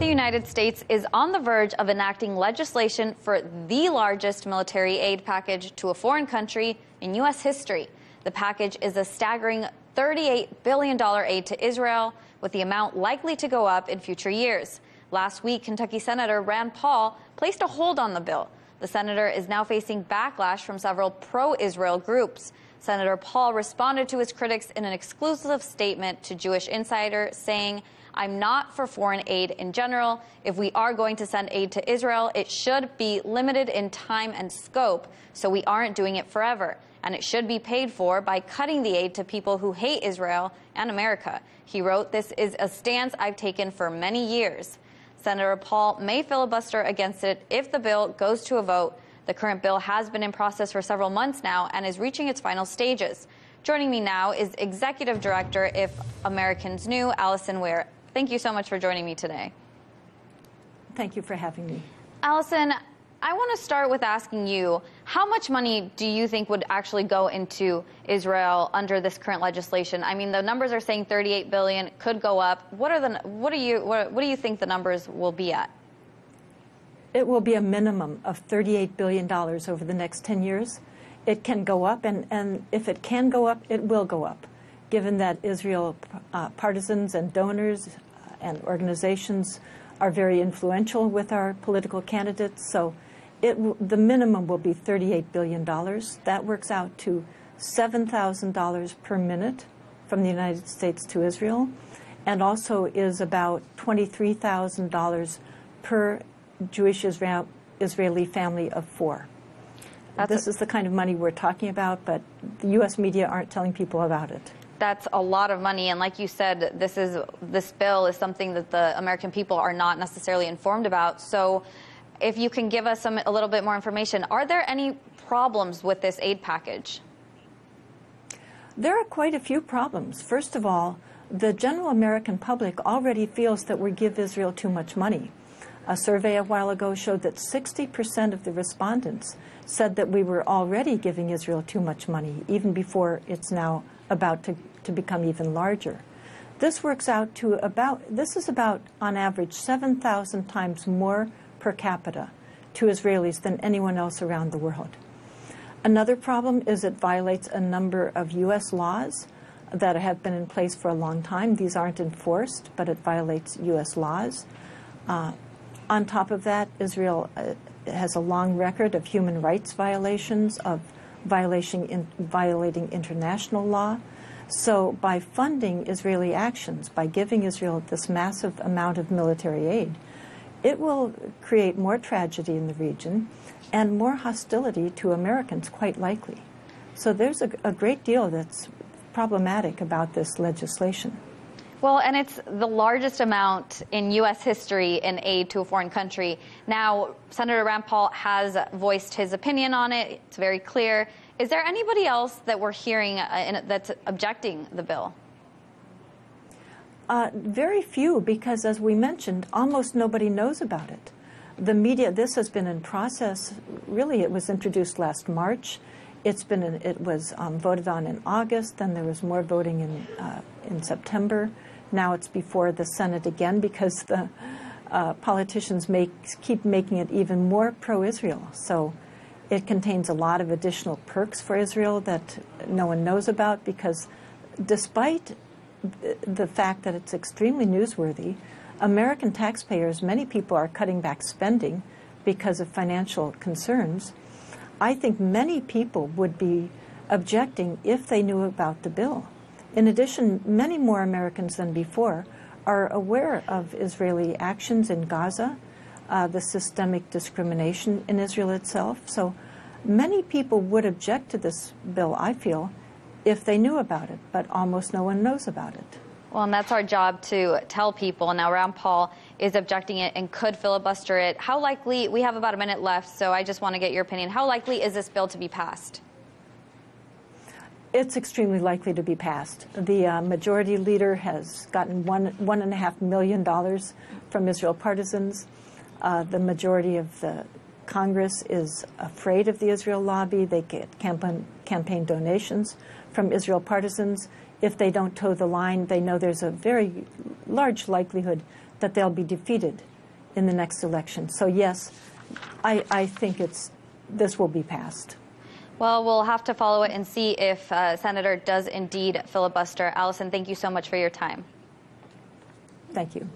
The United States is on the verge of enacting legislation for the largest military aid package to a foreign country in U.S. history. The package is a staggering $38 billion aid to Israel, with the amount likely to go up in future years. Last week, Kentucky Senator Rand Paul placed a hold on the bill. The senator is now facing backlash from several pro-Israel groups. Senator Paul responded to his critics in an exclusive statement to Jewish Insider, saying, "I'm not for foreign aid in general. If we are going to send aid to Israel, it should be limited in time and scope, so we aren't doing it forever. And it should be paid for by cutting the aid to people who hate Israel and America." He wrote, "This is a stance I've taken for many years." Senator Paul may filibuster against it if the bill goes to a vote. The current bill has been in process for several months now and is reaching its final stages. Joining me now is Executive Director, If Americans Knew, Alison Weir. Thank you so much for joining me today. Thank you for having me. Allison, I want to start with asking you, how much money do you think would actually go into Israel under this current legislation? I mean, the numbers are saying $38 billion, could go up. What do you think the numbers will be at? It will be a minimum of $38 billion over the next 10 years. It can go up, and if it can go up, it will go up, given that Israel partisans and donors and organizations are very influential with our political candidates. So the minimum will be $38 billion. That works out to $7,000 per minute from the United States to Israel, and also is about $23,000 per Jewish Israeli family of four. This is the kind of money we're talking about, but the U.S. media aren't telling people about it. That's a lot of money, and like you said, this bill is something that the American people are not necessarily informed about. So if you can give us a little bit more information, are there any problems with this aid package? There are quite a few problems. First of all, the general American public already feels that we give Israel too much money. A survey a while ago showed that 60% of the respondents said that we were already giving Israel too much money, even before it's now about to become even larger. This works out to this is about, on average, 7,000 times more per capita to Israelis than anyone else around the world. Another problem is it violates a number of U.S. laws that have been in place for a long time. These aren't enforced, but it violates U.S. laws. On top of that, Israel has a long record of human rights violations, of violating international law. So by funding Israeli actions, by giving Israel this massive amount of military aid, it will create more tragedy in the region and more hostility to Americans, quite likely. So there's a great deal that's problematic about this legislation. Well, and it's the largest amount in U.S. history in aid to a foreign country. Now, Senator Rand Paul has voiced his opinion on it. It's very clear. Is there anybody else that we're hearing that's objecting the bill? Very few, because as we mentioned, almost nobody knows about it. The media, this has been in process. Really, it was introduced last March. It was voted on in August. Then there was more voting in September. Now it's before the Senate again because the politicians keep making it even more pro-Israel. So it contains a lot of additional perks for Israel that no one knows about, because despite the fact that it's extremely newsworthy, American taxpayers, many people are cutting back spending because of financial concerns. I think many people would be objecting if they knew about the bill. In addition, many more Americans than before are aware of Israeli actions in Gaza, the systemic discrimination in Israel itself. So many people would object to this bill, I feel, if they knew about it, but almost no one knows about it. Well, and that's our job to tell people. Now, Rand Paul is objecting it and could filibuster it. How likely, we have about a minute left, so I just want to get your opinion. How likely is this bill to be passed? It's extremely likely to be passed. The majority leader has gotten $1.5 million from Israel partisans. The majority of the Congress is afraid of the Israel lobby. They get campaign donations from Israel partisans. If they don't toe the line, they know there's a very large likelihood that they'll be defeated in the next election. So yes, I think this will be passed. Well, we'll have to follow it and see if Senator does indeed filibuster. Alison, thank you so much for your time. Thank you.